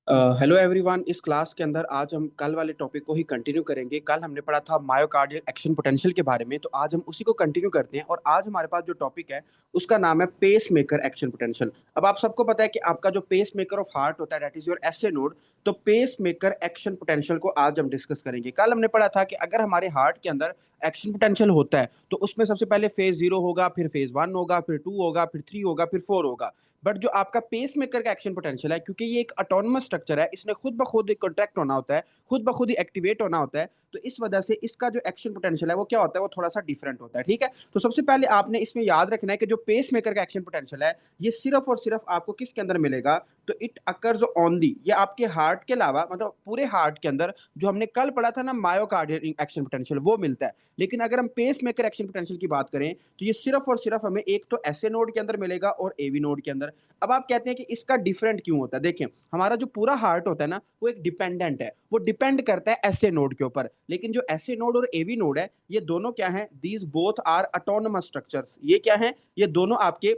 Hello everyone. इस class के अंदर आज हम कल वाले टॉपिक को ही कंटिन्यू करेंगे। कल हमने पढ़ा था मायोकार्डियल एक्शन पोटेंशियल के बारे में, तो आज हम उसी को कंटिन्यू करते हैं। और आज हमारे पास जो टॉपिक है उसका नाम है पेस मेकर एक्शन पोटेंशियल। अब आप सबको पता है कि आपका जो पेस मेकर ऑफ हार्ट होता है that is your SA node. तो पेस मेकर एक्शन पोटेंशियल को आज हम डिस्कस करेंगे। कल हमने पढ़ा था कि अगर हमारे हार्ट के अंदर एक्शन पोटेंशियल होता है तो उसमें सबसे पहले फेज 0 होगा, फिर फेज 1 होगा, फिर 2 होगा, फिर 3 होगा, फिर 4 होगा। बट जो आपका पेस मेकर का एक्शन पोटेंशियल है, क्योंकि ये एक ऑटोनमस स्ट्रक्चर है, इसने खुद ब खुद कॉन्ट्रैक्ट होना होता है, खुद ब खुद ही एक्टिवेट होना होता है। तो इस वजह से इसका जो एक्शन पोटेंशियल है वो क्या होता है, वो थोड़ा सा डिफरेंट होता है। ठीक है, तो सबसे पहले आपने इसमें याद रखना है कि जो पेस मेकर का एक्शन पोटेंशियल है ये सिर्फ और सिर्फ आपको किसके अंदर मिलेगा, तो इट अकर्स ऑन दी, ये आपके हार्ट के अलावा मतलब पूरे हार्ट के अंदर जो हमने कल पढ़ा था ना मायोकार्डियल एक्शन पोटेंशियल वो मिलता है। लेकिन अगर हम पेस मेकर एक्शन पोटेंशियल की बात करें तो ये सिर्फ और सिर्फ हमें एक तो एसए नोड के अंदर मिलेगा और एवी नोड के अंदर। अब आप कहते हैं कि इसका डिफरेंट क्यों होता है, देखिए हमारा जो पूरा हार्ट होता है ना वो एक डिपेंडेंट है, वो डिपेंड करता है एसए नोड के ऊपर। लेकिन जो एसए नोड और एवी नोड है ये दोनों क्या है, these both are autonomous structures. ये क्या है, ये दोनों आपके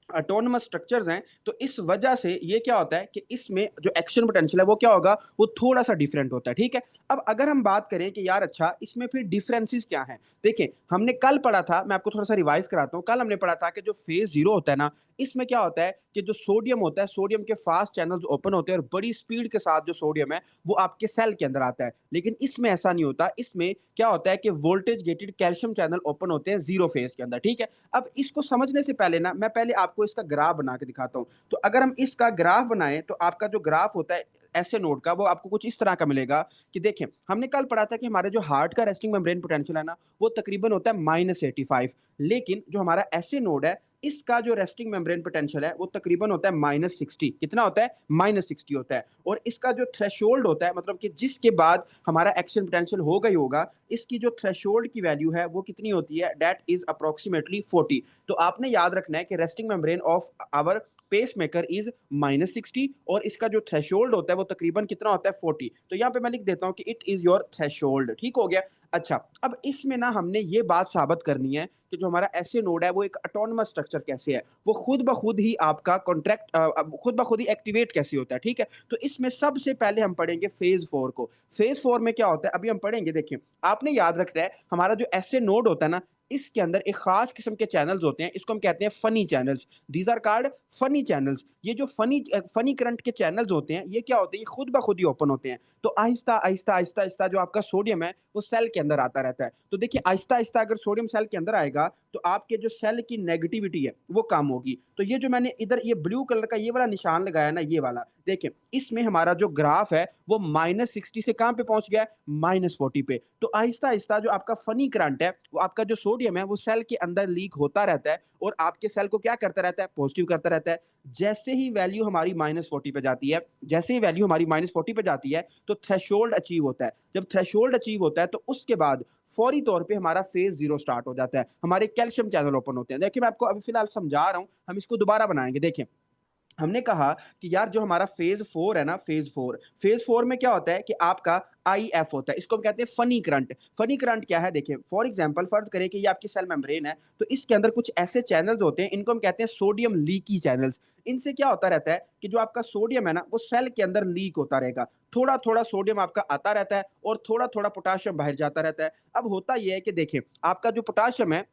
ऑटोनमस स्ट्रक्चर्स हैं। तो इस वजह से ये क्या होता है कि इसमें जो एक्शन पोटेंशियल है वो क्या होगा, वो थोड़ा सा डिफरेंट होता है। ठीक है, अब अगर हम बात करें कि यार अच्छा इसमें फिर डिफरेंसेस क्या हैं, देखिए हमने कल पढ़ा था, मैं आपको थोड़ा सा रिवाइज कराता हूँ। कल हमने पढ़ा था कि जो फेज 0 होता है ना, इसमें क्या होता है कि जो सोडियम होता है, सोडियम के फास्ट चैनल्स ओपन होते हैं और बड़ी स्पीड के साथ जो सोडियम है वो आपके सेल के अंदर आता है। लेकिन इसमें ऐसा नहीं होता, इसमें क्या होता है कि voltage gated calcium channel open होते हैं जीरो फेज के अंदर। ठीक है, अब इसको समझने से पहले ना मैं पहले आपको इसका ग्राफ बना के दिखाता हूँ। तो अगर हम इसका ग्राफ बनाएं तो आपका जो ग्राफ होता है ऐसे नोड का वो आपको कुछ इस तरह का मिलेगा कि देखिए हमने कल पढ़ा था कि हमारे जो हार्ट का रेस्टिंग मेम्ब्रेन पोटेंशियल है ना वो तकरीबन होता है -85। लेकिन जो हमारा ऐसे नोड है इसका जो रेस्टिंग मेम्ब्रेन पोटेंशियल है वो तकरीबन होता है -60। कितना होता है, -60 होता है। और इसका जो थ्रेशोल्ड होता है, मतलब कि जिसके बाद हमारा एक्शन पोटेंशियल हो गई होगा, इसकी जो थ्रेशोल्ड की वैल्यू है वो कितनी होती है, दैट इज अप्रोक्सीमेटली 40। तो आपने याद रखना है कि resting membrane of our pacemaker is -60 और इसका जो थ्रेशोल्ड होता है वो तकरीबन कितना होता है, 40। तो यहाँ पे मैं लिख देता हूँ कि इट इज योर थ्रेशोल्ड। ठीक हो गया। अच्छा, अब इसमें ना हमने ये बात साबित करनी है कि जो हमारा एसए नोड है वो एक ऑटोनमस स्ट्रक्चर कैसे है, वो खुद ब खुद ही आपका कॉन्ट्रैक्ट खुद ब खुद ही एक्टिवेट कैसे होता है। ठीक है, तो इसमें सबसे पहले हम पढ़ेंगे फेज 4 को। फेज 4 में क्या होता है अभी हम पढ़ेंगे। देखिए आपने याद रखना है हमारा जो एसए नोड होता है ना, इसके अंदर एक खास किस्म के चैनल्स होते हैं, इसको हम कहते हैं funny channels. These are card funny channels. ये जो फनी करंट के चैनल्स होते हैं ये क्या होते हैं, ये खुद ब खुद ही ओपन होते हैं। तो आहिस्ता आहिस्ता आहिस्ता आहिस्ता जो आपका सोडियम है वो सेल के अंदर आता रहता है। तो देखिए आहिस्ता आहिस्ता अगर सोडियम सेल के अंदर आएगा तो आपके जो सेल की नेगेटिविटी है वो कम होगी। तो ये जो मैंने इधर ये ब्लू कलर का ये वाला निशान लगाया ना, ये वाला देखिए इसमें हमारा जो ग्राफ है वो -60 से कहां पे पहुंच गया, -40 पे। तो आहिस्ता आहिस्ता जो आपका फनी करंट है वो आपका जो सोडियम है वो सेल के अंदर लीक होता रहता है और आपके सेल को क्या करता रहता है, पॉजिटिव करता रहता है। जैसे ही वैल्यू हमारी -40 पे जाती है, जैसे ही वैल्यू हमारी -40 पे जाती है तो थ्रेशोल्ड अचीव होता है। जब थ्रेशोल्ड अचीव होता है तो उसके बाद फौरी तौर पे हमारा फेज 0 स्टार्ट हो जाता है, हमारे कैल्शियम चैनल ओपन होते हैं। देखिए मैं आपको अभी फिलहाल समझा रहा हूं, हम इसको दोबारा बनाएंगे। देखिए हमने कहा कि यार जो हमारा फेज 4 है ना, फेज 4 में क्या होता है कि आपका आईएफ होता है, इसको हम कहते हैं फनी करंट। फनी करंट क्या है, देखिए फॉर एग्जांपल फर्ज करें कि ये आपकी सेल मेम्ब्रेन है, तो इसके अंदर कुछ ऐसे चैनल्स होते हैं, इनको हम कहते हैं सोडियम लीकी चैनल्स। इनसे क्या होता रहता है कि जो आपका सोडियम है ना वो सेल के अंदर लीक होता रहेगा। थोड़ा थोड़ा सोडियम आपका आता रहता है और थोड़ा थोड़ा पोटाशियम बाहर जाता रहता है। अब होता यह है कि देखिए आपका जो पोटाशियम है,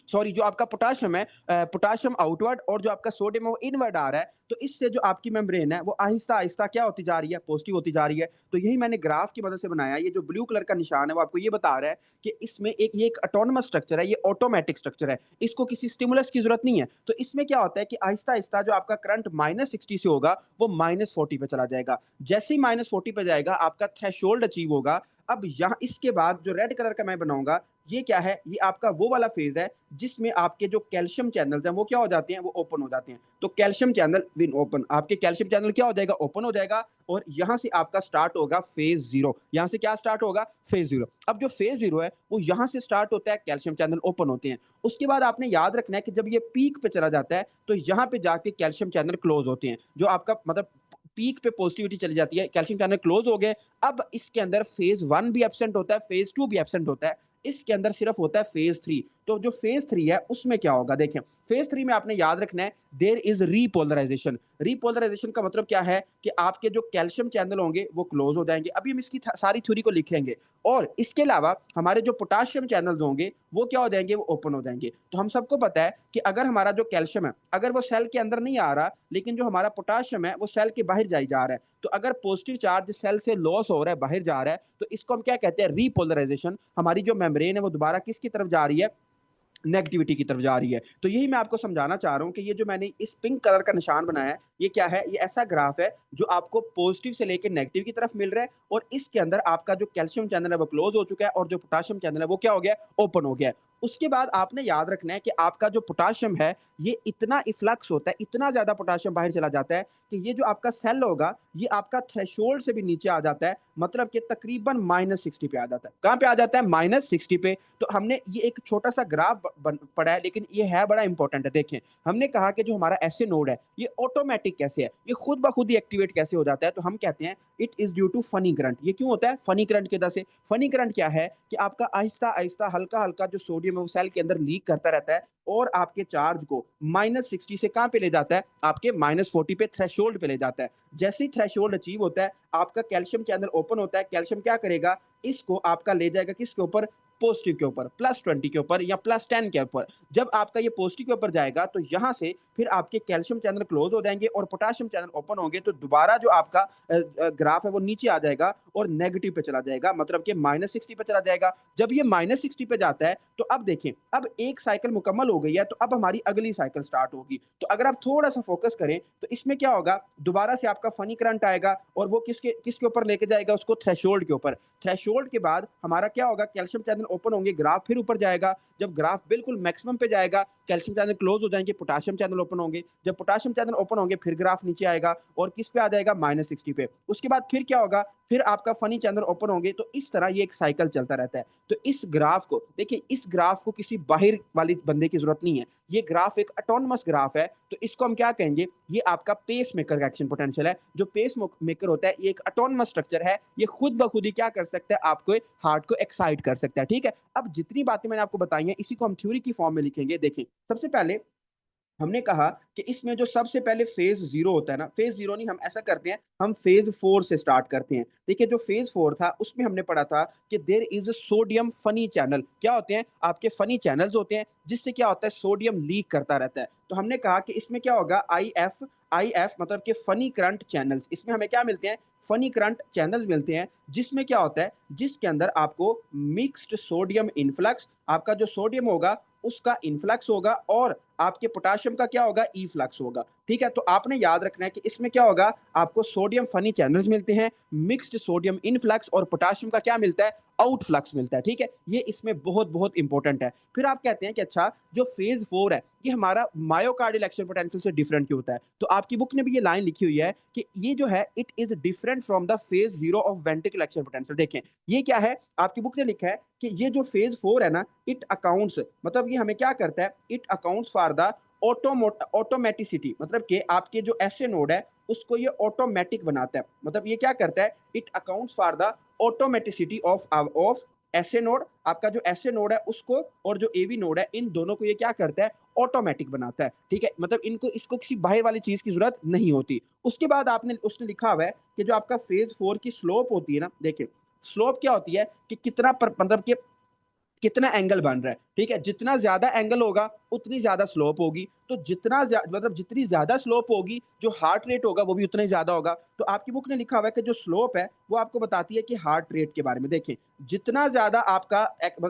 सॉरी जो आपका पोटाशियम है, पोटाशियम आउटवर्ड और जो आपका सोडियम है वो इनवर्ड आ रहा है। तो इससे जो आपकी मेम्ब्रेन है वो आहिस्ता आहिस्ता क्या होती जा रही है, पॉजिटिव होती जा रही है। तो यही मैंने ग्राफ की मदद से बनाया। ये जो ब्लू कलर का निशान है वो आपको ये बता रहा है कि इसमें एक ऑटोनमस स्ट्रक्चर है, ये ऑटोमेटिक स्ट्रक्चर है, इसको किसी स्टिमुलस की जरूरत नहीं है। तो इसमें क्या होता है कि आहिस्ता आहिस्ता जो आपका करंट -60 से होगा वो -40 पे चला जाएगा। जैसे ही -40 पे जाएगा आपका थ्रेशोल्ड अचीव होगा। अब यहाँ इसके बाद जो रेड कलर का मैं बनाऊंगा ये क्या है, ये आपका वो वाला फेज है जिसमें आपके जो कैल्शियम चैनल्स हैं वो क्या हो जाते हैं, वो ओपन हो जाते हैं। तो कैल्शियम चैनल विन ओपन, आपके कैल्शियम चैनल क्या हो जाएगा, ओपन हो जाएगा। और यहां से आपका स्टार्ट होगा फेज 0। यहां से क्या स्टार्ट होगा, फेज 0। अब जो फेज 0 है वो यहां से स्टार्ट होता है, कैल्शियम चैनल ओपन होते हैं। उसके बाद आपने याद रखना है कि जब ये पीक पे चला जाता है तो यहाँ पे जाके कैल्शियम चैनल क्लोज होते हैं। जो आपका मतलब पीक पे पॉजिटिविटी चली जाती है, कैल्शियम चैनल क्लोज हो गए। अब इसके अंदर फेज 1 भी एब्सेंट होता है, फेज 2 भी एब्सेंट होता है, इसके अंदर सिर्फ होता है फेज 3। तो जो फेज 3 है उसमें क्या होगा, देखें फेज 3 में आपने याद रखना है देयर इज रीपोलराइजेशन। रीपोलराइजेशन का मतलब क्या है कि आपके जो कैल्शियम चैनल होंगे वो क्लोज हो जाएंगे। अभी हम इसकी सारी थ्योरी को लिखेंगे, और इसके अलावा हमारे जो पोटाशियम चैनल्स होंगे वो क्या हो जाएंगे, वो ओपन हो जाएंगे। तो हम सबको पता है कि अगर हमारा जो कैल्शियम है अगर वो सेल के अंदर नहीं आ रहा, लेकिन जो हमारा पोटाशियम है वो सेल के बाहर जाई जा रहा है, तो अगर पॉजिटिव चार्ज सेल से लॉस हो रहा है, बाहर जा रहा है, तो इसको हम क्या कहते हैं, रीपोलराइजेशन। हमारी जो मेम्ब्रेन है वो दोबारा किसकी तरफ जा रही है, नेगेटिविटी की तरफ जा रही है। तो यही मैं आपको समझाना चाह रहा हूं कि ये जो मैंने इस पिंक कलर का निशान बनाया है ये क्या है, ये ऐसा ग्राफ है जो आपको पॉजिटिव से लेकर नेगेटिव की तरफ मिल रहा है, और इसके अंदर आपका जो कैल्शियम चैनल है वो क्लोज हो चुका है और जो पोटाशियम चैनल है वो क्या हो गया, ओपन हो गया है। उसके बाद आपने याद रखना है कि आपका जो पोटाशियम है ये इतना इफ्लक्स होता है, इतना ज्यादा पोटाशियम बाहर चला जाता है कि ये जो आपका सेल होगा ये आपका थ्रेशोल्ड से भी नीचे आ जाता है, मतलब कि तकरीबन -60 पे आ जाता है। कहां पे आ जाता है, -60 पे। तो हमने ये एक छोटा सा ग्राफ पढ़ा है, लेकिन ये है बड़ा इंपॉर्टेंट है। देखें हमने कहा कि जो हमारा एसए नोड है ये ऑटोमेटिक कैसे है, ये खुद ब खुद ही एक्टिवेट कैसे हो जाता है, तो हम कहते हैं it is due to funny current. ये क्यों होता है, फनी करंट की वजह से। फनी करंट क्या है कि आपका आहिस्ता आहिस्ता हल्का हल्का जो सोडियम है वो सेल के अंदर लीक करता रहता है, और आपके चार्ज को -60 से कहां पे ले जाता है, आपके -40 पे थ्रेशोल्ड पे ले जाता है। जैसे ही थ्रेशोल्ड अचीव होता है आपका कैल्शियम चैनल ओपन होता है, कैल्शियम क्या करेगा, इसको आपका ले जाएगा किसके ऊपर, पॉजिटिव के ऊपर, +20 के ऊपर या +10 के ऊपर। जब आपका ये पॉजिटिव के ऊपर जाएगा तो यहाँ से फिर आपके कैल्शियम चैनल क्लोज हो जाएंगे और पोटाशियम चैनल ओपन होंगे, तो दोबारा जो आपका ग्राफ है वो नीचे आ जाएगा और नेगेटिव पे चला जाएगा, मतलब कि -60 पे चला जाएगा। जब ये -60 पे जाता है तो अब देखें, अब एक साइकिल मुकम्मल हो गई है, तो अब हमारी अगली साइकिल स्टार्ट होगी। तो अगर आप थोड़ा सा फोकस करें तो इसमें क्या होगा, दोबारा से आपका फनी करंट आएगा और वो किसके किसके ऊपर लेके जाएगा, उसको थ्रेशोल्ड के ऊपर। थ्रेशोल्ड के बाद हमारा क्या होगा, कैल्शियम चैनल ओपन होंगे, ग्राफ फिर ऊपर जाएगा। जब ग्राफ बिल्कुल मैक्सिमम पे जाएगा कैल्शियम चैनल क्लोज हो जाएंगे, पोटाशियम चैनल ओपन होंगे। जब पोटाशियम चैनल ओपन होंगे फिर ग्राफ नीचे आएगा और किस पे आ जाएगा, -60 पे। उसके बाद फिर क्या होगा, फिर आपका फनी चैनल ओपन होंगे। तो इस तरह ये एक साइकिल चलता रहता है। तो इस ग्राफ को देखिए, इस ग्राफ को किसी बाहर वाली बंदे की जरूरत नहीं है, ये ग्राफ एक ऑटोनमस ग्राफ है। तो इसको हम क्या कहेंगे, ये आपका पेस मेकर का एक्शन पोटेंशियल है। जो पेस मेकर होता है ये एक ऑटोनमस स्ट्रक्चर है, ये खुद ब खुद ही क्या कर सकता है, आपको हार्ट को एक्साइट कर सकता है। ठीक है, अब जितनी बातें मैंने आपको बताई हैं इसी को हम थ्योरी की फॉर्म में लिखेंगे। देखें सबसे पहले हमने कहा कि इसमें जो सबसे पहले फेज 0 होता है ना, फेज 0 नहीं, हम ऐसा करते हैं, हम फेज 4 से स्टार्ट करते हैं। देखिए जो फेज 4 था उसमें हमने पढ़ा था कि there is sodium funny channel. क्या होते हैं, आपके फनी चैनल्स होते हैं जिससे क्या होता है, सोडियम लीक करता रहता है। तो हमने कहा कि इसमें क्या होगा, आई एफ मतलब कि फनी करंट चैनल्स। इसमें हमें क्या मिलते हैं, फनी करंट चैनल्स मिलते हैं, जिसमें क्या होता है, जिसके अंदर आपको मिक्स्ड सोडियम इनफ्लक्स, आपका जो सोडियम होगा उसका इनफ्लक्स होगा और आपके पोटाशियम का क्या होगा, ई फ्लक्स होगा। ठीक है, तो आपने याद रखना है कि इसमें क्या होगा, आपको सोडियम फनी चैनल्स मिलते हैं, मिक्स्ड सोडियम इनफ्लक्स, और पोटाशियम का क्या मिलता है, आउट फ्लक्स मिलता है। ठीक है, ये इसमें बहुत बहुत इंपॉर्टेंट है। फिर आप कहते हैं कि अच्छा जो फेज 4 है ये हमारा मायोकार्डियल एक्शन पोटेंशियल से डिफरेंट क्यों होता है। तो आपकी बुक ने भी ये लाइन लिखी हुई है कि ये जो है it is different from the phase 0 of ventricle action potential. देखें ये क्या है, आपकी बुक ने लिखा है कि ये जो फेज 4 है ना, इट अकाउंट्स, मतलब ये हमें क्या करता है, it accounts for the automaticity, मतलब कि आपके जो एसए नोड है उसको ये ऑटोमेटिक बनाता है। मतलब ये क्या करता है, it accounts for the automaticity of SA node. आपका जो एसए नोड है उसको और जो एवी नोड है इन दोनों को ये क्या करता है, ऑटोमेटिक बनाता है। ठीक है, मतलब इनको इसको किसी बाहर वाली चीज की जरूरत नहीं होती। उसके बाद आपने उसने लिखा हुआ है कि जो आपका फेज 4 की स्लोप होती है ना, देखिए स्लोप क्या होती है कि कितना मतलब कि कितना एंगल बन रहा है। ठीक है, जितना ज्यादा एंगल होगा उतनी ज्यादा स्लोप होगी। तो जितना मतलब जितनी ज्यादा स्लोप होगी जो हार्ट रेट होगा वो भी उतना ही ज्यादा होगा। तो आपकी बुक ने लिखा हुआ है कि जो स्लोप है वो आपको बताती है कि हार्ट रेट के बारे में। देखें जितना ज्यादा आपका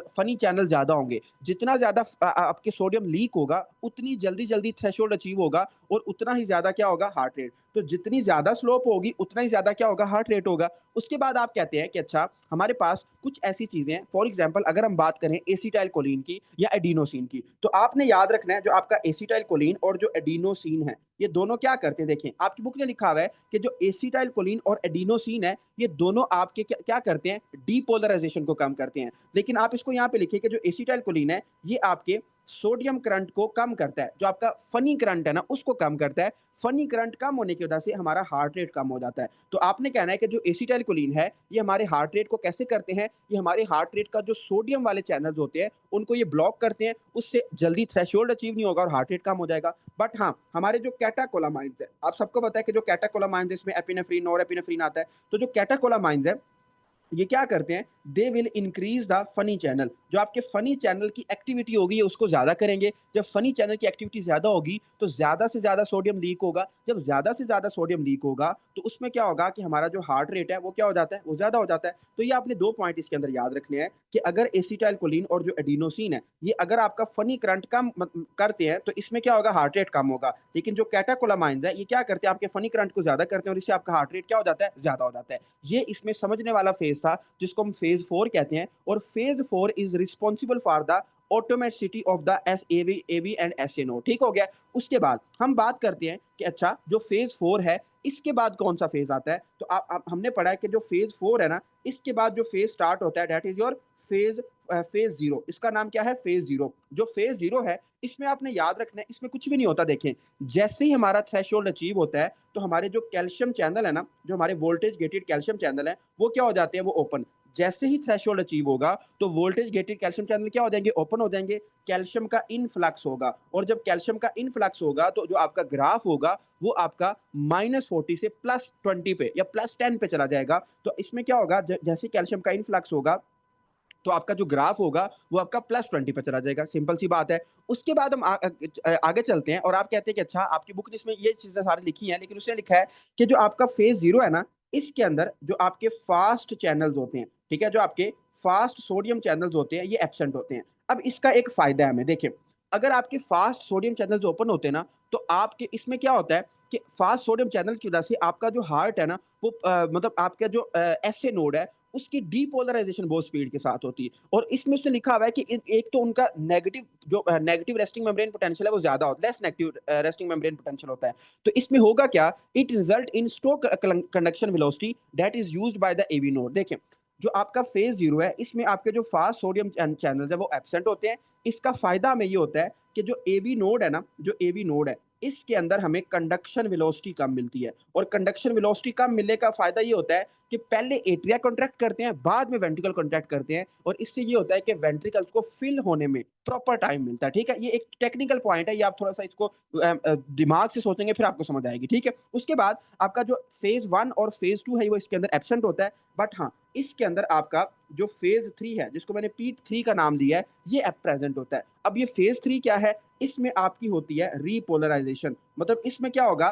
फनी चैनल ज्यादा होंगे, जितना ज्यादा आपके सोडियम लीक होगा उतनी जल्दी जल्दी थ्रेशोल्ड अचीव होगा और उतना ही ज्यादा क्या होगा, हार्ट रेट। तो जितनी ज्यादा स्लोप होगी उतना ही ज्यादा क्या होगा, हार्ट रेट होगा। उसके बाद आप कहते हैं कि अच्छा हमारे पास कुछ ऐसी चीजें हैं, फॉर एग्जांपल अगर हम बात करें एसिटाइल कोलिन की या एडिनोसिन की, तो आपने याद रखना है जो आपका एसिटाइल कोलिन और जो एडिनोसिन है ये दोनों क्या करते हैं, देखें आपकी बुक में लिखा हुआ है कि जो एसिटाइल कोलिन और एडिनोसिन है, ये दोनों आपके क्या क्या करते हैं, डीपोलराइजेशन को कम करते हैं। लेकिन आप इसको यहाँ पे लिखिए कि जो एसिटाइल कोलिन है, ये आपके सोडियम करंट को कम करता है, जो आपका फनी करंट है ना उसको कम करता है। फनी करंट कम होने की वजह से हमारा हार्ट रेट कम हो जाता है। तो आपने कहना है कि जो एसिटाइल कोलिन है, ये हमारे हार्ट रेट को कैसे करते हैं, ये हमारे हार्ट रेट का जो सोडियम वाले चैनल्स होते हैं उनको ये ब्लॉक करते हैं, उससे जल्दी थ्रेशोल्ड अचीव नहीं होगा और हार्ट रेट कम हो जाएगा। बट हाँ, हमारे जो कैटाकोलामाइंस है, आप सबको पता है कि जो कैटाकोलामाइंस है इसमें एपिनेफ्रिन, नॉरएपिनेफ्रिन आता है। तो जो कैटाकोलामाइंस है, ये क्या करते हैं, they will increase the funny channel. जो आपके फनी चैनल की एक्टिविटी होगी, ये उसको ज्यादा करेंगे। जब फनी चैनल की एक्टिविटी ज्यादा होगी तो ज्यादा से ज्यादा सोडियम लीक होगा। जब ज्यादा से ज्यादा सोडियम लीक होगा तो उसमें क्या होगा कि हमारा जो हार्ट रेट है वो क्या हो जाता है, वो ज्यादा हो जाता है। तो ये आपने दो पॉइंट इसके अंदर याद रखने हैं कि अगर एसिटाइल कोलिन और जो एडिनोसिन है, ये अगर आपका फनी करंट कम करते हैं तो इसमें क्या होगा, हार्ट रेट कम होगा। लेकिन जो कैटाकोलामाइंस है, ये क्या करते हैं, आपके फनी करंट को ज्यादा करते हैं और इससे आपका हार्ट रेट क्या हो जाता है, ज्यादा हो जाता है। ये इसमें समझने वाला फेज था जिसको हम फेज 4 कहते हैं। और phase 4 is responsible for the automaticity of the S AV and S N O. ठीक हो गया। उसके बाद हम बात करते हैं कि अच्छा जो फेज 4 है, इसके बाद कौन सा फेज आता है। तो आप हमने पढ़ा है कि जो फेज 4 है ना, इसके बाद जो फेज स्टार्ट होता है that is your phase phase 0। इसका नाम क्या है, फेज 0। जो फेज 0 है, इसमें आपने याद रखना है, इसमें कुछ भी नहीं होता। देखें, जैसे ही हमारा थ्रेशोल्ड अचीव होता है तो हमारे जो कैल्शियम चैनल है ना, जो हमारे वोल्टेज गेटेड कैल्शियम चैनल है, वो क्या हो जाते हैं, वो ओपन। जैसे ही थ्रेशोल्ड अचीव होगा तो वोल्टेज गेटेड कैल्शियम चैनल क्या हो जाएंगे, ओपन हो जाएंगे। कैल्शियम का इनफ्लक्स होगा, और जब कैल्शियम का इनफ्लक्स होगा तो जो आपका ग्राफ होगा वो आपका -40 से +20 पे या +10 पे चला जाएगा। तो इसमें क्या होगा, जैसे कैल्शियम का इनफ्लक्स होगा तो आपका जो ग्राफ होगा वो आपका +20 पे चला जाएगा। सिंपल सी बात है। उसके बाद हम आगे चलते हैं और आप कहते हैं कि अच्छा आपकी बुक ने इसमें ये चीजें सारी लिखी हैं, लेकिन उसने लिखा है कि जो आपका फेज 0 है ना, इसके अंदर जो आपके फास्ट चैनल्स होते हैं, ठीक है, जो आपके फास्ट सोडियम चैनल्स होते हैं, ये एब्सेंट होते हैं। अब इसका एक फायदा है हमें, देखिए अगर आपके फास्ट सोडियम चैनल्स ओपन होते हैं ना, तो आपके इसमें क्या होता है कि फास्ट सोडियम चैनल की वजह से आपका जो हार्ट है ना, वो मतलब आपका जो एसए नोड है, उसकी डीपोलराइजेशन बहुत स्पीड के साथ होती है। और इसमें उसने लिखा हुआ है कि एक तो उनका नेगेटिव जो नेगेटिव रेस्टिंग मेम्ब्रेन पोटेंशियल है वो ज्यादा होता है, less negative resting membrane potential होता है। तो इसमें होगा क्या, it result in slow conduction velocity that is used by the AV node. देखें, जो आपका फेज 0 है, इसमें आपके जो फास्ट सोडियम चैनल है वो एब्सेंट होते हैं। इसका फायदा हमें ये होता है कि जो एवी नोड है ना, जो एवी नोड है, इसके अंदर हमें कंडक्शन वेलोसिटी कम मिलती है। और कंडक्शन वेलोसिटी कम मिलने का फायदा ये होता है कि पहले एट्रिया कॉन्ट्रैक्ट करते हैं, बाद में वेंट्रिकल कॉन्ट्रैक्ट करते हैं, और इससे ये होता है कि वेंट्रिकल्स को फिल होने में प्रॉपर टाइम मिलता है। ठीक है, ये एक टेक्निकल पॉइंट है, ये आप थोड़ा सा इसको दिमाग से सोचेंगे फिर आपको समझ आएगी। ठीक है, उसके बाद आपका जो फेज 1 और फेज 2 है वो इसके अंदर एब्सेंट होता है। बट हाँ, इसके अंदर आपका जो फेज 3 है, जिसको मैंने पीट 3 का नाम दिया है, ये अब प्रेजेंट होता है। अब ये फेज 3 क्या है, इसमें आपकी होती है रीपोलराइजेशन। मतलब इसमें क्या होगा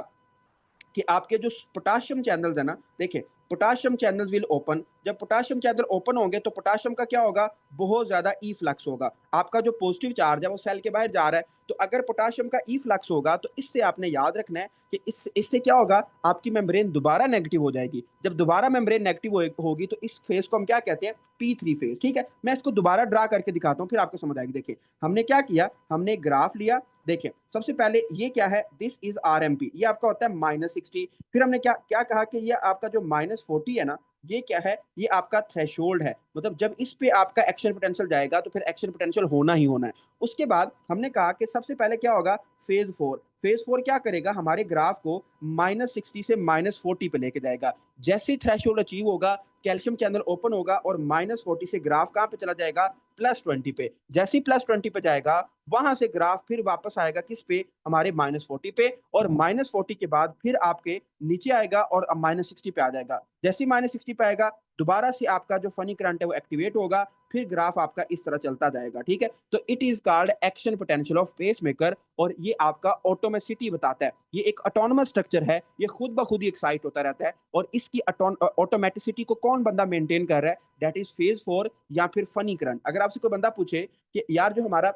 कि आपके जो पोटाशियम चैनल्स है ना, देखिए पोटाशियम चैनल्स विल ओपन। जब पोटाशियम चैनल ओपन होंगे तो पोटाशियम का क्या होगा, बहुत ज्यादा ई फ्लक्स होगा। आपका जो पॉजिटिव चार्ज है वो सेल के बाहर जा रहा है, तो अगर पोटाशियम का ई फ्लक्स होगा तो इससे आपने याद रखना है कि इससे क्या होगा, आपकी मेम्ब्रेन दोबारा नेगेटिव हो जाएगी। जब दोबारा मेम्ब्रेन नेगेटिव होगी तो इस फेज को हम क्या कहते हैं, P3 फेज। ठीक है, मैं इसको दोबारा ड्रा करके दिखाता हूँ फिर आपको समझ आएगी। देखिए हमने क्या किया, हमने ग्राफ लिया। देखिए सबसे पहले ये क्या है, दिस इज RMP, ये आपका होता है -60। फिर हमने क्या क्या कहा कि ये आपका जो -40 है ना, ये क्या है, ये आपका थ्रेशोल्ड है। मतलब जब इस पे आपका एक्शन पोटेंशियल जाएगा तो फिर एक्शन पोटेंशियल होना ही होना है। उसके बाद हमने कहा कि सबसे पहले क्या होगा, फेज 4। फेज 4 क्या करेगा, हमारे ग्राफ को -60 से -40 पे लेके जाएगा। जैसे ही थ्रेशोल्ड अचीव होगा, कैल्शियम चैनल ओपन होगा और -40 से ग्राफ कहाँ पे चला जाएगा, +20 पे। जैसे ही +20 पे जाएगा, वहां से ग्राफ फिर वापस आएगा किस पे, हमारे -40 पे। और -40 के बाद फिर आपके नीचे आएगा और अब -60 पे आ जाएगा। जैसे ही -60 पे आएगा, दोबारा से आपका जो फनी करंट है वो एक्टिवेट होगा, फिर ग्राफ आपका इस तरह चलता जाएगा। ठीक है, तो it is called action potential of pacemaker, और ये आपका ऑटोमेसिटी बताता है। ये एक ऑटोनोमस स्ट्रक्चर है, ये खुद ब खुद ही एक्साइट होता रहता है। और इसकी ऑटोमेटिसिटी को कौन बंदा मेंटेन कर रहा है, दैट इज फेज 4 या फिर फनी करंट। अगर आपसे कोई बंदा पूछे कि यार जो हमारा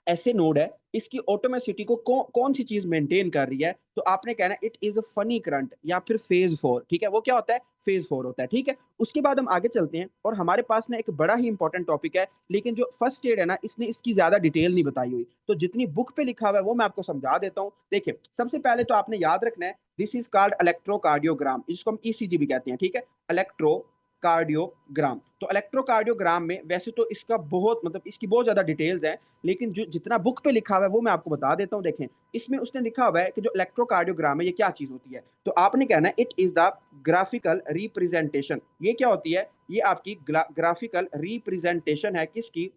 ऐसे नोड है, इसकी ऑटोमेसिटी को कौन सी चीज मेंटेन कर रही है, तो आपने कहना है it is a funny current या फिर फेज 4। ठीक है, वो क्या होता है, फेज 4 होता है। ठीक है, उसके बाद हम आगे चलते हैं और हमारे पास ना एक बड़ा ही इंपॉर्टेंट टॉपिक है, लेकिन जो फर्स्ट एड है ना, इसने इसकी ज्यादा डिटेल नहीं बताई हुई, तो जितनी बुक पे लिखा हुआ है वो मैं आपको समझा देता हूँ। देखिए, सबसे पहले तो आपने याद रखना है, दिस इज कॉल्ड इलेक्ट्रोकार्डियोग्राम, इसको हम ईसीजी भी कहते हैं। ठीक है, इलेक्ट्रो कार्डियोग्राम। तो इलेक्ट्रोकार्डियोग्राम में वैसे तो इसका बहुत मतलब इसकी बहुत ज्यादा डिटेल्स हैं, लेकिन जो जितना बुक पे लिखा हुआ है वो मैं आपको बता देता हूँ। देखें, इसमें उसने लिखा हुआ है कि जो इलेक्ट्रोकार्डियोग्राम है ये क्या चीज होती है, तो आपने कहना है it is the graphical representation. ये क्या होती है, ये आपकी ग्राफिकल रिप्रेजेंटेशन है, किसकी,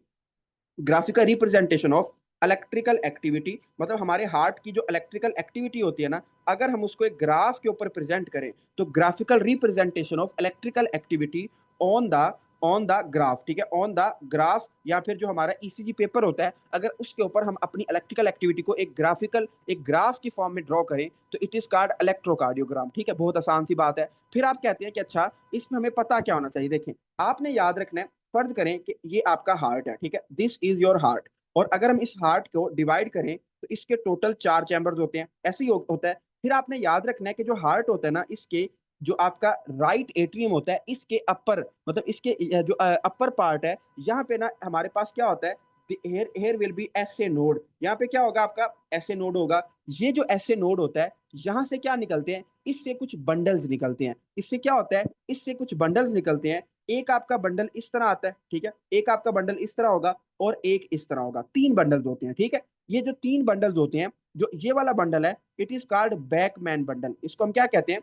graphical representation of electrical activity. मतलब हमारे हार्ट की जो इलेक्ट्रिकल एक्टिविटी होती है ना, अगर हम उसको एक ग्राफ के ऊपर प्रेजेंट करें, तो graphical representation of electrical activity on the graph. ठीक है, ऑन द ग्राफ, या फिर जो हमारा ईसीजी पेपर होता है, अगर उसके ऊपर हम अपनी इलेक्ट्रिकल एक्टिविटी को एक ग्राफ की फॉर्म में ड्रॉ करें, तो इट इज कॉल्ड इलेक्ट्रोकार्डियोग्राम। ठीक है, बहुत आसान सी बात है। फिर आप कहते हैं कि अच्छा, इसमें हमें पता क्या होना चाहिए। देखें, आपने याद रखना है, फर्ज करें कि ये आपका हार्ट है। ठीक है, दिस इज योर हार्ट, और अगर हम इस हार्ट को डिवाइड करें तो इसके टोटल 4 चैम्बर्स होते हैं, ऐसे ही होता है। फिर आपने याद रखना है कि जो हार्ट होता है ना, इसके जो आपका राइट एट्रियम होता है, इसके अपर मतलब इसके जो अपर पार्ट है, यहाँ पे ना हमारे पास क्या होता है, here will be S A node. यहाँ पे क्या होगा, आपका एस ए नोड होगा। ये जो एस ए नोड होता है, यहाँ से क्या निकलते हैं, इससे कुछ बंडल्स निकलते हैं। इससे क्या होता है, इससे कुछ बंडल्स निकलते हैं। एक आपका बंडल इस तरह आता है। ठीक है, एक आपका बंडल इस तरह होगा और एक इस तरह होगा, 3 बंडल्स होते हैं। ठीक है, ये जो 3 बंडल्स होते हैं, जो ये वाला बंडल है, it is called Beckmann bundle. इसको हम क्या कहते हैं,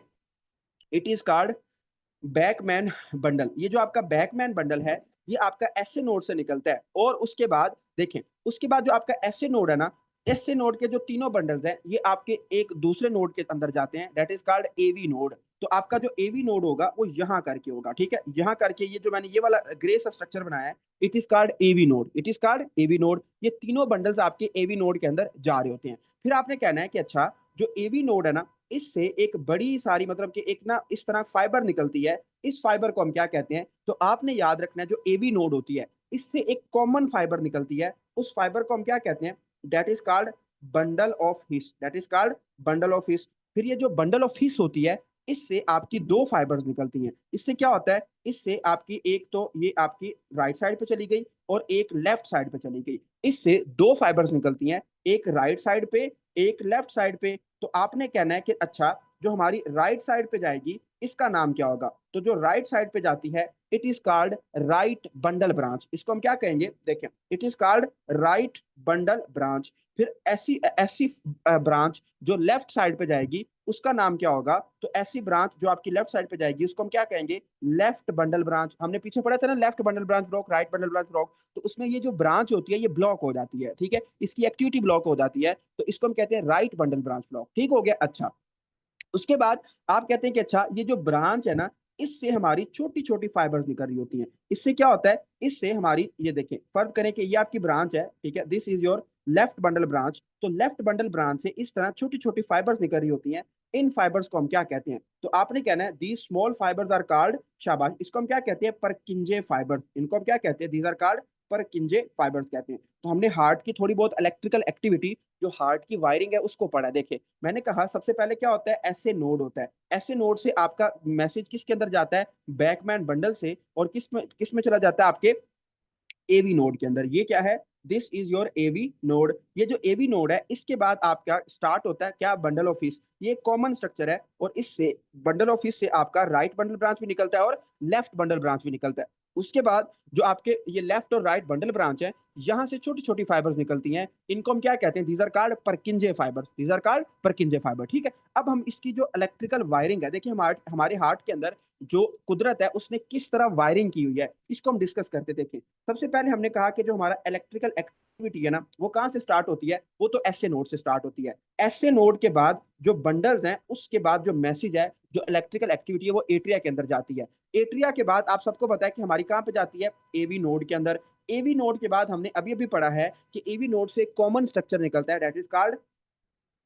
it is called Beckmann bundle. ये जो आपका बैकमैन बंडल है, ये आपका एसए नोड से निकलता है। और उसके बाद देखें, उसके बाद जो आपका एसए नोड है ना, एसए नोड के जो तीनों बंडल्स हैं, ये आपके एक दूसरे नोड के अंदर जाते हैं, that is called AV node. तो आपका जो एवी नोड होगा वो यहाँ करके होगा। ठीक है, यहाँ करके, ये जो मैंने ये वाला ग्रे सा स्ट्रक्चर बनाया है, it is called AV node, it is called AV node. ये तीनों बंडल्स आपके एवी नोड के अंदर जा रहे होते हैं। फिर आपने कहना है कि अच्छा, जो एवी नोड है ना, इससे एक बड़ी सारी मतलब कि एक ना इस तरह फाइबर निकलती है। इस फाइबर को हम क्या कहते हैं, तो आपने याद रखना है, जो एवी नोड होती है, इससे एक कॉमन फाइबर निकलती है। उस फाइबर को हम क्या कहते हैं, that is called bundle of his, that is called bundle of हिस। फिर ये जो बंडल ऑफ हिस होती है, इससे आपकी 2 फाइबर्स निकलती हैं। इससे क्या होता है, इससे आपकी एक तो ये आपकी राइट साइड पे चली गई और एक लेफ्ट साइड पे चली गई। इससे 2 फाइबर्स निकलती हैं, एक राइट साइड पे, एक लेफ्ट साइड पे। तो आपने कहना है कि अच्छा, जो हमारी राइट साइड पे जाएगी, इसका नाम क्या होगा, तो जो राइट साइड पे जाती है, it is called right bundle branch. इसको हम क्या कहेंगे, देखें, it is called right bundle branch. फिर ऐसी ऐसी ब्रांच जो लेफ्ट साइड पे जाएगी, उसका नाम क्या होगा, तो ऐसी ब्रांच जो आपकी लेफ्ट साइड पे जाएगी, उसको हम क्या कहेंगे, लेफ्ट बंडल ब्रांच। हमने पीछे पढ़ा था ना, left bundle branch block, right bundle branch block. तो उसमें ये जो ब्रांच होती है, ये ब्लॉक हो जाती है। ठीक है, इसकी एक्टिविटी ब्लॉक हो जाती है, तो इसको हम कहते हैं राइट बंडल ब्रांच ब्लॉक। ठीक हो गया। अच्छा, उसके बाद आप कहते हैं कि अच्छा, ये जो ब्रांच है ना, इससे हमारी छोटी छोटी फाइबर्स निकल रही होती हैं। इससे क्या होता है, इससे हमारी, ये देखें, फर्ज करें कि ये आपकी ब्रांच है। ठीक है, this is your left bundle branch. तो लेफ्ट बंडल ब्रांच से इस तरह छोटी छोटी फाइबर्स निकल रही होती हैं। इन फाइबर्स को हम क्या कहते हैं, तो आपने कहना है these small fibres are called, शाबाश, इसको हम क्या कहते हैं, परकिंजे फाइबर्स। इनको हम क्या कहते हैं, these are called Purkinje fibres कहते हैं। तो हमने हार्ट की थोड़ी बहुत इलेक्ट्रिकल एक्टिविटी, जो हार्ट की वायरिंग है, उसको पढ़ा। देखे, मैंने कहा सबसे पहले क्या होता है, ऐसे नोड होता है। ऐसे नोड से आपका मैसेज किसके अंदर जाता है, बैकमैन बंडल से, और किस में चला जाता है, आपके एवी नोड के अंदर। ये क्या है, this is your AV node. ये जो एवी नोड है, इसके बाद आपका स्टार्ट होता है क्या, बंडल ऑफ हिस। ये कॉमन स्ट्रक्चर है, और इससे बंडल ऑफ हिस से आपका राइट बंडल ब्रांच भी निकलता है और लेफ्ट बंडल ब्रांच भी निकलता है। उसके बाद जो आपके ये लेफ्ट और राइट बंडल ब्रांच है, यहाँ से छोटी छोटी फाइबर्स निकलती हैं। इनको हम क्या कहते हैं, these are called Purkinje fibres, these are called Purkinje fibre. ठीक है, अब हम इसकी जो इलेक्ट्रिकल वायरिंग है, देखिए, हमारे हार्ट के अंदर जो कुदरत है, उसने किस तरह वायरिंग की हुई है, इसको हम डिस्कस करते। देखें, सबसे पहले हमने कहा कि जो हमारा इलेक्ट्रिकल एक्टिविटी है ना, वो कहाँ से स्टार्ट होती है, वो तो एसए नोड से स्टार्ट होती है। एसए नोड के बाद जो बंडल्स हैं, उसके बाद जो मैसेज है, जो इलेक्ट्रिकल एक्टिविटी है, वो एट्रिया के अंदर जाती है। एट्रिया के बाद आप सबको पता है कि हमारी कहाँ पे जाती है, एवी नोड के अंदर। एवी नोड के बाद हमने अभी अभी पढ़ा है कि एवी नोड से कॉमन स्ट्रक्चर निकलता है, that is called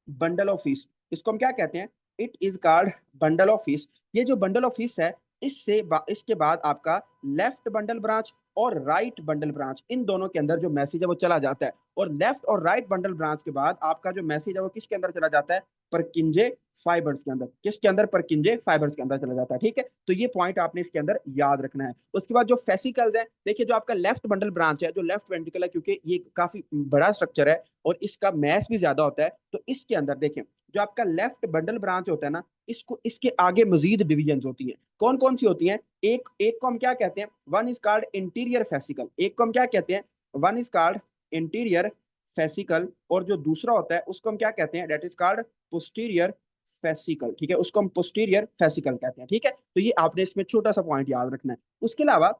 bundle of fish. इसको हम क्या कहते हैं, it is called bundle of fish. ये जो बंडल ऑफ फिश है, इसके बाद आपका लेफ्ट बंडल ब्रांच और राइट बंडल ब्रांच, इन दोनों के अंदर जो मैसेज है वो चला जाता है। और लेफ्ट और राइट बंडल ब्रांच के बाद आपका जो मैसेज है वो किसके अंदर चला जाता है? परकिंजे फाइबर्स के अंदर। किसके अंदर? परकिंजे फाइबर्स के अंदर चला जाता है। ठीक है, तो ये पॉइंट आपने इसके अंदर याद रखना है। उसके बाद जो फेसिकल्स है, देखिए जो आपका लेफ्ट बंडल ब्रांच है, जो लेफ्ट वेंट्रिकल है, क्योंकि ये काफी बड़ा स्ट्रक्चर है और इसका मैस भी ज्यादा होता है, तो इसके अंदर देखें जो आपका लेफ्ट बंडल ब्रांच होता है ना, इसको इसके आगे मजीद डिविजन होती है। कौन कौन सी होती हैं? एक एक को हम क्या कहते हैं? One is called interior fascicle. एक को हम क्या कहते हैं? One is called interior fascicle. और जो दूसरा होता है उसको हम क्या कहते हैं? That is called posterior fascicle. ठीक है, उसको हम पोस्टीरियर फेसिकल कहते हैं। ठीक है, तो ये आपने इसमें छोटा सा पॉइंट याद रखना है। उसके अलावा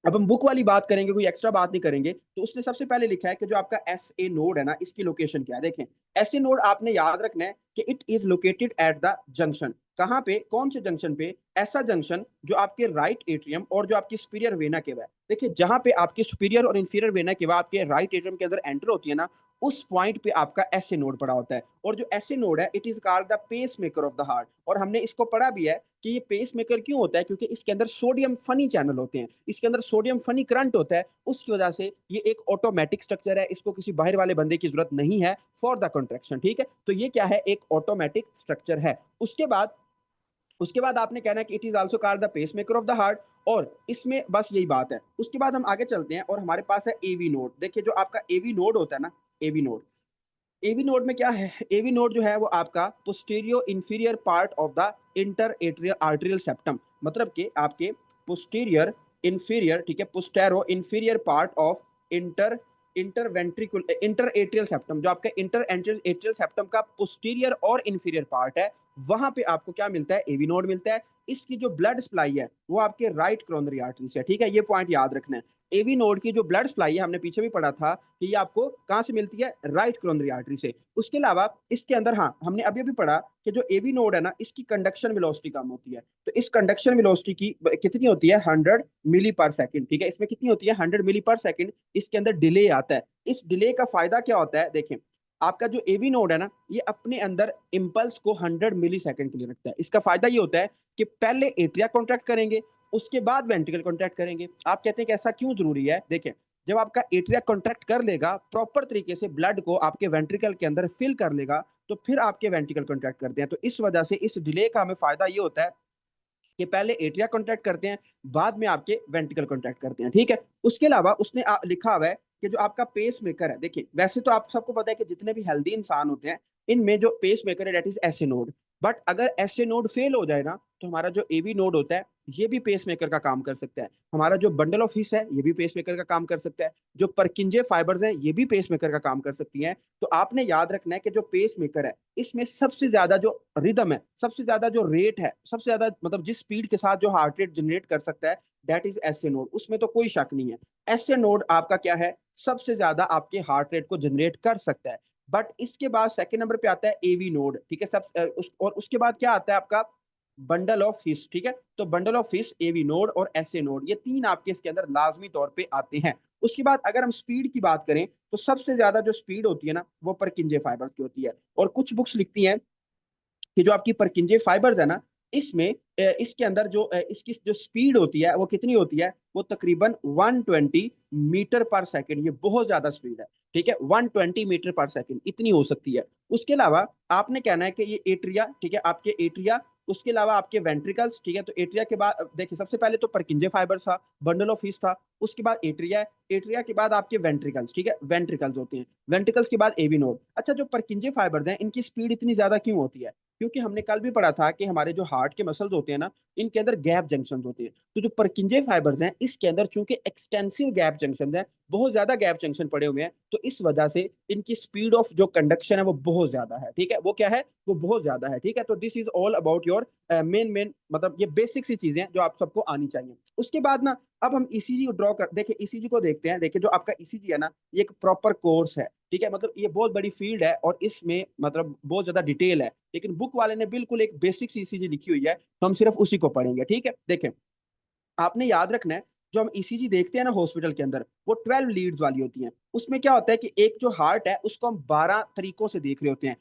अब हम बुक वाली बात करेंगे, कोई एक्स्ट्रा बात नहीं करेंगे। तो उसने सबसे पहले लिखा है कि जो आपका एस ए नोड है ना, इसकी लोकेशन क्या है? देखें, एस ए नोड आपने याद रखना है कि it is located at the junction. कहाँ पे? कौन से जंक्शन पे? ऐसा जंक्शन जो आपके राइट एट्रियम और जो आपकी सुपीरियर वेना केवा है। देखिए, जहां पे आपकी सुपीरियर और इंफीरियर वेना केवा आपके राइट एट्रियम के अंदर एंटर होती है ना, उस पॉइंट पे आपका एस ए नोड पड़ा होता है। और जो एस ए नोड है, it is called the pacemaker of the heart. और हमने इसको पढ़ा भी है कि ये पेस मेकर क्यों होता है, क्योंकि इसके अंदर सोडियम फनी चैनल होते हैं, इसके अंदर सोडियम फनी करंट होता है। उसकी वजह से ये एक ऑटोमेटिक स्ट्रक्चर है, इसको किसी बाहर वाले बंदे की जरूरत नहीं है फॉर द कॉन्ट्रेक्शन। ठीक है, तो ये क्या है? एक ऑटोमेटिक स्ट्रक्चर है। उसके बाद आपने कहना है कि it is also called the pacemaker of the heart. और इसमें बस यही बात है। उसके बाद हम आगे चलते हैं और हमारे पास है एवी नोड। देखिए, जो आपका एवी नोड होता है ना, एवी नोड, एवी नोड में क्या है? एवी नोड जो है वो आपका postero inferior part of the inter atrial arterial septum, मतलब कि आपके पोस्टीरियर इंफीरियर, ठीक है, postero inferior part of inter inter atrial septum, जो आपका इंटर एट्रियल सेप्टम का पोस्टीरियर और इंफीरियर पार्ट है, वहां पे आपको क्या मिलता है? एवी नोड मिलता है। इसकी जो ब्लड सप्लाई है वो आपके राइट कोरोनरी आर्टरी से है। ठीक है, ये पॉइंट याद रखना है। एवी नोड की जो ब्लड सप्लाई है, हमने पीछे भी पढ़ा था कि ये आपको कहाँ से मिलती है? राइट कोरोनरी आर्टरी से। उसके अलावा इसके अंदर, हाँ, हमने अभी अभी पढ़ा कि जो एवी नोड है ना, इसकी कंडक्शन वेलोसिटी कम होती है। तो इस कंडक्शन वेलोसिटी की कितनी होती है? 100 मिली पर सेकंड। ठीक है, इसमें कितनी होती है? 100 मिली पर सेकंड। इसके अंदर डिले आता है। इस डिले का फायदा क्या होता है? देखें, आपका जो एवी नोड है ना, ये अपने अंदर इम्पल्स को 100 मिली सेकंड के लिए रखता है। इसका फायदा ये होता है कि पहले एट्रिया कॉन्ट्रैक्ट करेंगे, उसके बाद वेंट्रिकल कॉन्ट्रैक्ट करेंगे। आप कहते हैं कि ऐसा क्यों जरूरी है? देखें, जब आपका एट्रिया कॉन्ट्रैक्ट कर लेगा, प्रॉपर तरीके से ब्लड को आपके वेंट्रिकल के अंदर फिल कर लेगा, तो फिर आपके वेंट्रिकल कॉन्ट्रैक्ट करते हैं। तो इस वजह से इस डिले का हमें फायदा ये होता है कि पहले एट्रिया कॉन्ट्रैक्ट करते हैं, बाद में आपके वेंट्रिकल कॉन्ट्रैक्ट करते हैं। ठीक है, उसके अलावा उसने लिखा हुआ है कि जो आपका पेस मेकर है, देखिए वैसे तो आप सबको पता है कि जितने भी हेल्दी इंसान होते हैं, इनमें जो पेस मेकर है, that is S A node. But अगर एस ए नोड फेल हो जाए ना, तो हमारा जो एवी नोड होता है, ये भी पेस मेकर का काम कर सकता है। हमारा जो बंडल ऑफ हिस है, ये भी पेस मेकर का काम कर सकता है। जो परकिंजे फाइबर्स हैं, ये भी पेस मेकर का काम कर सकती हैं। तो आपने याद रखना है कि जो पेस मेकर है, इसमें सबसे ज्यादा जो रिदम है, सबसे ज्यादा जो रेट है, सबसे ज्यादा मतलब जिस स्पीड के साथ जो हार्ट रेट जनरेट कर सकता है, that is S A node. उसमें तो कोई शक नहीं है। एस ए नोड आपका क्या है? सबसे ज्यादा आपके हार्ट रेट को जनरेट कर सकता है। बट इसके बाद सेकंड नंबर पे आता है एवी नोड। ठीक है, और उसके बाद क्या आता है आपका? Bundle of His. ठीक है, तो bundle of His, AV node और एस ए नोड, ये तीन आपके इसके अंदर लाजमी तौर पे आते हैं। उसके बाद अगर हम स्पीड की बात करें, तो सबसे ज्यादा जो स्पीड होती है ना, वो परकिंजे फाइबर्स की होती है। और कुछ बुक्स लिखती हैं कि जो आपकी परकिंजे फाइबर्स है ना, इसमें इसके अंदर जो इसकी जो स्पीड होती है वो कितनी होती है? वो तकरीबन 120 मीटर पर सेकंड। ये बहुत ज्यादा स्पीड है। ठीक है, 120 मीटर पर सेकंड इतनी हो सकती है। उसके अलावा आपने कहना है कि ये एट्रिया, ठीक है, आपके एट्रिया, उसके अलावा आपके वेंट्रिकल्स। ठीक है, तो एट्रिया के बाद देखिए, सबसे पहले तो परकिंजे फाइबर था, बंडल ऑफ हिस था, उसके बाद एट्रिया है, एट्रिया के बाद आपके वेंट्रिकल्स। ठीक है, वेंट्रिकल्स होते हैं, वेंट्रिकल्स के बाद एवी नोड। अच्छा, जो परकिंजे फाइबर्स हैं, इनकी स्पीड इतनी ज्यादा क्यों होती है? क्योंकि हमने कल भी पढ़ा था कि हमारे जो हार्ट के मसल्स होते हैं ना, इनके अंदर गैप जंक्शन होते हैं। तो जो परकिंजे फाइबर्स हैं, इसके अंदर चूंकि एक्सटेंसिव गैप जंक्शन है, बहुत ज्यादा गैप जंक्शन पड़े हुए हैं, तो इस वजह से इनकी स्पीड ऑफ जो कंडक्शन है वो बहुत ज्यादा है। ठीक है, वो क्या है? वो बहुत ज्यादा है। ठीक है, तो this is all about your main मतलब ये बेसिक सी चीजें हैं जो आप सबको आनी चाहिए। उसके बाद ना, अब हम ईसीजी को ड्रॉ कर, देखिए ईसीजी को देखते हैं। देखिए, जो आपका ईसीजी है ना, ये एक प्रॉपर कोर्स है। ठीक है, मतलब ये बहुत बड़ी फील्ड है और इसमें मतलब बहुत ज्यादा डिटेल है। लेकिन बुक वाले ने बिल्कुल एक बेसिक सी ईसीजी लिखी हुई है, तो हम सिर्फ उसी को पढ़ेंगे। ठीक है, देखें, आपने याद रखना है, जो हम ईसीजी देखते हैं ना हॉस्पिटल के अंदर, वो 12 लीड्स वाली होती हैं। उसमें क्या होता है कि एक जो हार्ट है उसको हम 12 तरीकों से देख रहे होते हैं,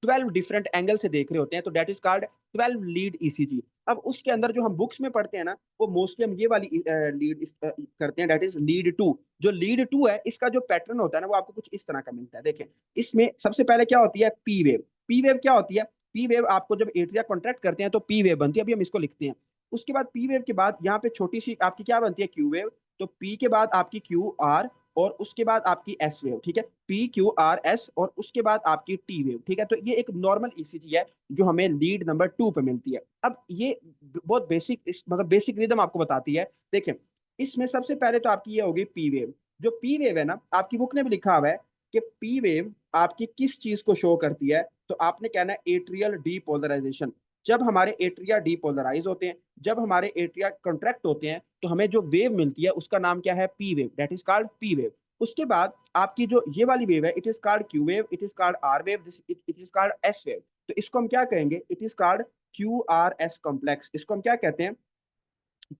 12 डिफरेंट एंगल से देख रहे होते हैं, तो that is called 12 lead ECG. अब उसके अंदर जो हम बुक्स में पढ़ते हैं ना, वो मोस्टली हम ये वाली लीड करते हैं, दैट इज लीड टू। जो लीड टू है, इसका जो पैटर्न होता है ना, वो आपको कुछ इस तरह का मिलता है। देखें, इसमें सबसे पहले क्या होती है, पी वेव। पी वेव क्या होती है, पी वेव आपको जब एट्रिया कॉन्ट्रैक्ट करते हैं तो पी वेव बनती है, अभी हम इसको लिखते हैं। उसके बाद पी वेव के बाद यहाँ पे छोटी सी आपकी क्या बनती है, क्यू वेव। तो पी के बाद आपकी क्यू आर, और उसके बाद आपकी एस वेव, ठीक है, पी क्यू आर एस, और उसके बाद आपकी टी वेव, ठीक है। तो ये एक नॉर्मल ईसीजी है जो हमें लीड नंबर 2 पे मिलती है। अब ये बहुत बेसिक, मतलब बेसिक रिदम आपको बताती है। देखें, इसमें सबसे पहले तो आपकी ये होगी पी वेव। जो पी वेव है ना, आपकी बुक ने भी लिखा हुआ है कि पी वेव आपकी किस चीज को शो करती है, तो आपने कहना है एट्रियल डीपोलराइजेशन। जब हमारे एट्रिया डीपोलराइज होते हैं, जब हमारे एट्रिया कंट्रैक्ट होते हैं, तो हमें जो वेव मिलती है उसका नाम क्या है, P wave, that is called P wave. उसके बाद आपकी जो ये वाली वेव है, it is called Q wave, it is called R wave, it is called S wave. तो इसको हम क्या कहेंगे, it is called Q R S complex. इसको हम क्या कहते हैं,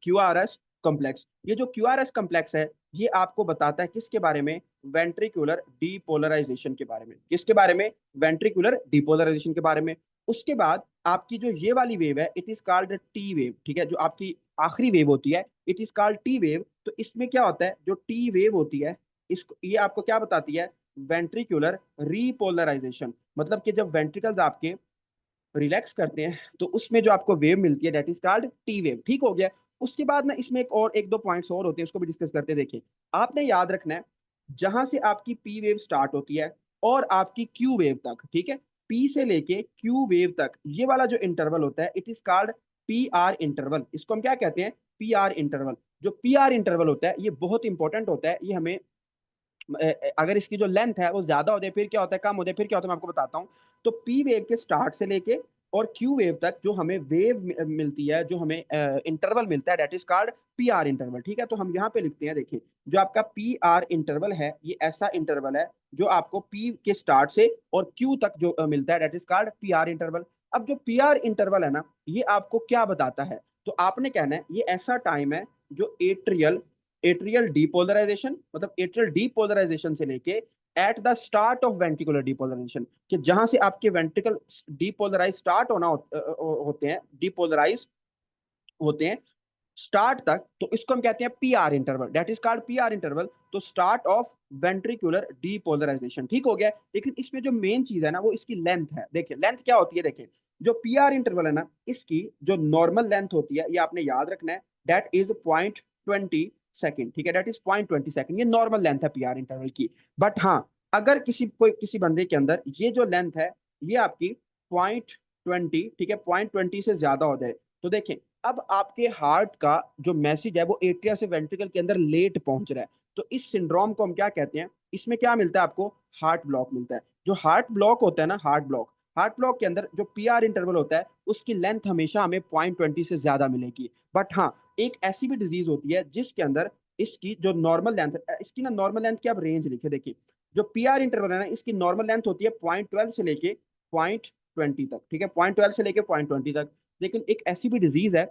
क्यू आर एस कॉम्प्लेक्स। ये जो क्यू आर एस कॉम्प्लेक्स है, ये आपको बताता है किसके बारे में, वेंट्रिकुलर डीपोलराइजेशन के बारे में। किसके बारे में, वेंट्रिकुलर डीपोलराइजेशन के बारे में। उसके बाद आपकी जो ये वाली वेव है, it is called T wave, ठीक है, जो आपकी आखिरी वेव होती है, it is called T wave. तो इसमें क्या होता है, जो टी वेव होती है, इसको ये आपको क्या बताती है, वेंट्रिकुलर रीपोलराइजेशन। मतलब कि जब वेंट्रिकल्स आपके रिलैक्स करते हैं, तो उसमें जो आपको वेव मिलती है, that is called T wave, ठीक हो गया। उसके बाद ना इसमें एक दो पॉइंट्स और होते हैं, उसको भी डिस्कस करते हैं। देखिए, आपने याद रखना है, जहां से आपकी पी वेव स्टार्ट होती है और आपकी क्यू वेव तक, ठीक है, पी से लेके क्यू वेव तक, ये वाला जो इंटरवल होता है, it is called P R interval. इसको हम क्या कहते हैं, पी आर इंटरवल। जो पी आर इंटरवल होता है, ये बहुत इंपॉर्टेंट होता है। ये हमें अगर इसकी जो लेंथ है वो ज्यादा हो जाए, फिर क्या होता है, कम हो जाए, फिर क्या होता है, मैं आपको बताता हूँ। तो पी वेव के स्टार्ट से लेके और क्यू वेव तक जो हमें वेव मिलती है, जो हमें इंटरवल मिलता है, that is called P R interval, ठीक है। तो हम यहाँ पे लिखते हैं, देखिए, जो आपका पी आर इंटरवल है, ये ऐसा इंटरवल है जो आपको पी के स्टार्ट से और क्यू तक जो मिलता है, that is called P R interval. अब जो पी आर इंटरवल है ना, ये आपको क्या बताता है, तो आपने कहना है ये ऐसा टाइम है जो एट्रियल एट्रियल डीपोलराइजेशन, मतलब एट्रियल डीपोलराइजेशन से लेके at the start of ventricular depolarisation, कि जहां से आपके वेंट्रिकल डीपोलराइज स्टार्ट होते हैं, डीपोलराइज होते हैं स्टार्ट तक, तो इसको हम कहते हैं P R interval, that is called P R interval. तो स्टार्ट ऑफ वेंट्रिकुलर डीपोलराइजेशन, ठीक हो गया। लेकिन इसमें जो मेन चीज है ना, वो इसकी लेंथ है। देखिए, लेंथ क्या होती है, देखिए, जो पी आर इंटरवल है ना, इसकी जो नॉर्मल लेंथ होती है, ये आपने याद रखना है, दैट इज 0.20 सेकेंड, ठीक है, दैट इज 0.20 सेकेंड। ये नॉर्मल लेंथ है पी आर इंटरवल की। बट हाँ, अगर किसी बंदे के अंदर ये जो लेंथ है, ये आपकी 0.20, ठीक है, 0.20 से ज्यादा हो जाए, तो देखें, अब आपके हार्ट का जो मैसेज है वो एट्रिया से वेंट्रिकल के अंदर लेट पहुंच रहा है। तो इस सिंड्रोम को हम क्या कहते हैं, इसमें क्या मिलता है आपको, हार्ट ब्लॉक मिलता है। जो हार्ट ब्लॉक होता है ना, हार्ट ब्लॉक के अंदर जो पी आर इंटरवल होता है, उसकी लेंथ हमेशा हमें 0.20 से ज्यादा मिलेगी। बट हाँ, एक ऐसी भी डिजीज होती है जिसके अंदर इसकी जो नॉर्मल लेंथ है, इसकी ना नॉर्मल लेंथ की आप रेंज लिखे, देखिए, जो पी आर इंटरवल है ना, इसकी नॉर्मल लेंथ होती है 0.12 से लेके 0.20 तक, ठीक है, 0.12 से लेके 0.20 तक। लेकिन एक ऐसी भी डिजीज है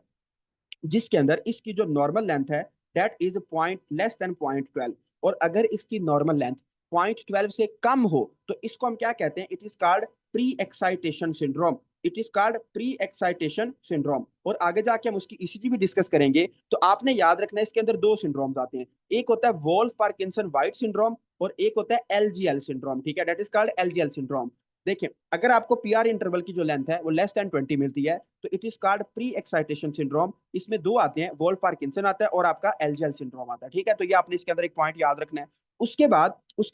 जिसके अंदर इसकी जो नॉर्मल लेंथ है, that is point less than 0.12। और अगर इसकी नॉर्मल लेंथ 0.12 से कम हो, तो इसको हम क्या कहते हैं, it is called pre excitation syndrome. It is called pre excitation syndrome. और आगे जाके हम उसकी ईसीजी भी डिस्कस करेंगे। तो आपने याद रखना है, इसके अंदर दो सिंड्रोम्स आते हैं, एक होता है वोल्फ पार्किंसन वाइट सिंड्रोम, और एक होता है एलजीएल सिंड्रोम, ठीक है, दैट इज कॉल्ड एलजीएल सिंड्रोम। देखिए, अगर आपको पी आर इंटरवल की जो लेंथ है वो लेस देन 20 मिलती है, तो it is called pre excitation syndrome. इसमें दो आते हैं, वोल्फ पार्किंसन आता है और आपका एलजीएल सिंड्रोम आता है, ठीक है। तो ये आपने इसके अंदर एक पॉइंट याद रखना है। उसके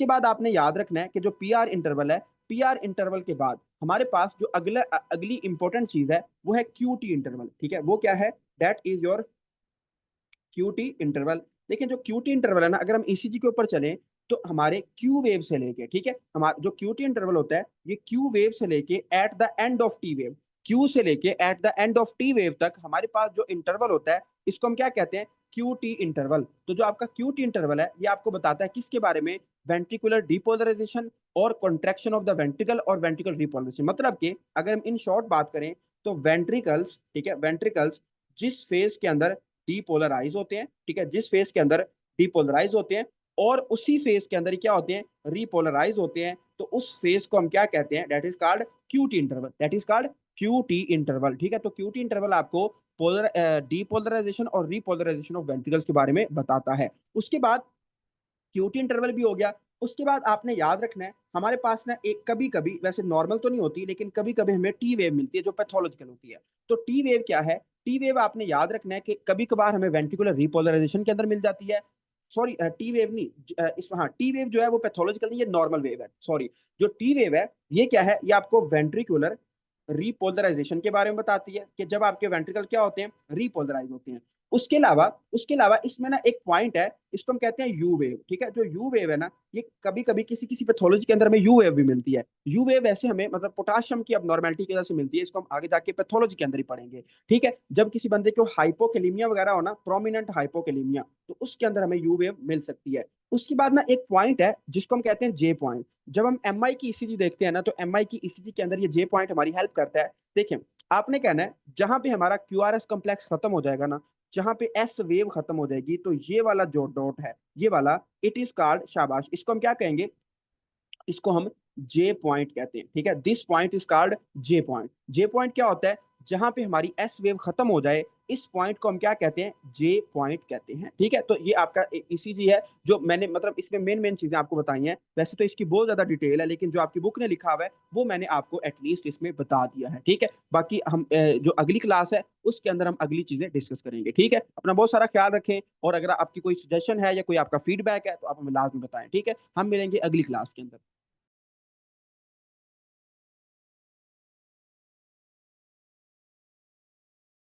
बाद आपने याद रखना है कि जो पी आर इंटरवल है, पी आर इंटरवल के बाद हमारे पास जो अगली इंपॉर्टेंट चीज है, वो है क्यूटी इंटरवल, ठीक है। वो क्या है, that is your QT interval. देखिए, जो क्यूटी इंटरवल है ना, अगर हम ईसीजी के ऊपर चलें, तो हमारे क्यू वेव से लेके, ठीक है, हमारा जो क्यूटी इंटरवल होता है, ये क्यू वेव से लेके at the end of T wave, Q से लेके at the end of T wave तक हमारे पास जो इंटरवल होता है, इसको हम क्या कहते हैं, क्यू टी इंटरवल। तो जो आपका क्यू टी इंटरवल है, ये आपको बताता है किसके बारे में, वेंट्रिकुलर डीपोलराइजेशन और कॉन्ट्रैक्शन ऑफ द वेंट्रिकल और वेंट्रिकल रिपोलराइजेशन। मतलब कि अगर हम इन शॉर्ट बात करें, तो वेंट्रिकल्स, ठीक है, वेंट्रिकल्स जिस फेज के अंदर डीपोलराइज होते हैं, ठीक है, जिस फेज के अंदर डीपोलराइज होते हैं, और उसी फेज के अंदर क्या होते हैं, रीपोलराइज होते हैं, तो उस फेज को हम क्या कहते हैं, that is called QT interval, that is called QT interval, ठीक है। तो QT इंटरवल आपको पोलर डीपोलराइजेशन और रीपोलराइजेशन ऑफ वेंट्रिकल्स के बारे में बताता है। उसके बाद QT इंटरवल भी हो गया। उसके बाद आपने याद रखना है, हमारे पास ना एक कभी कभी, वैसे नॉर्मल तो नहीं होती, लेकिन कभी कभी हमें टी वेव मिलती है जो पैथोलॉजिकल होती है। तो टी वेव क्या है? टी वेव आपने याद रखना है कि कभी कभार हमें वेंट्रिकुलर रिपोलराइजेशन के अंदर मिल जाती है। सॉरी, टी वेव नहीं, हाँ, टी वेव जो है वो पैथोलॉजिकल नहीं, ये नॉर्मल वेव है, सॉरी। जो टी वेव है ये क्या है? ये आपको वेंट्रिकुलर रिपोलराइजेशन के बारे में बताती है कि जब आपके वेंट्रिकल क्या होते हैं, रिपोलराइज होते हैं। उसके अलावा इसमें ना एक पॉइंट है, इसको हम कहते हैं यू वेव, ठीक है। जो यू वेव है ना, ये कभी कभी किसी किसी पैथोलॉजी के अंदर हमें यू वेव भी मिलती है। यू वेव ऐसे हमें मतलब पोटाशियम की अबनॉर्मेलिटी की वजह से मिलती है, इसको हम आगे जाके पैथोलॉजी के अंदर ही पढ़ेंगे, ठीक है। जब किसी बंदे को हाइपोकेलीमिया वगैरह हो ना, प्रोमिनेंट हाइपोकेलीमिया, तो उसके अंदर हमें यू वेव मिल सकती है। उसके बाद ना एक पॉइंट है जिसको हम कहते हैं जे पॉइंट। जब हम एमआई की ईसीजी देखते हैं ना, तो एमआई की ईसीजी के अंदर ये जे पॉइंट हमारी हेल्प करता है। देखिए, आपने कहना है जहां पे हमारा क्यूआरएस कॉम्प्लेक्स खत्म हो जाएगा ना, जहां पे एस वेव खत्म हो जाएगी, तो ये वाला जो डॉट है, ये वाला, इट इज कॉल्ड, शाबाश, इसको हम क्या कहेंगे? इसको हम जे पॉइंट कहते हैं, ठीक है। This point is called J point. J point क्या होता है? जहां पे हमारी एस वेव खत्म हो जाए, इस पॉइंट को हम क्या कहते हैं? जे पॉइंट कहते हैं, ठीक है। तो ये आपका ईसीजी है, जो मैंने मतलब इसमें मेन मेन चीजें आपको बताई हैं। वैसे तो इसकी बहुत ज्यादा डिटेल है, लेकिन जो आपकी बुक ने लिखा हुआ है वो मैंने आपको एटलीस्ट इसमें बता दिया है, ठीक है। बाकी हम जो अगली क्लास है उसके अंदर हम अगली चीजें डिस्कस करेंगे, ठीक है। अपना बहुत सारा ख्याल रखें, और अगर आपकी कोई सजेशन है या कोई आपका फीडबैक है तो आप हमें लाजमी बताएं, ठीक है। हम मिलेंगे अगली क्लास के अंदर।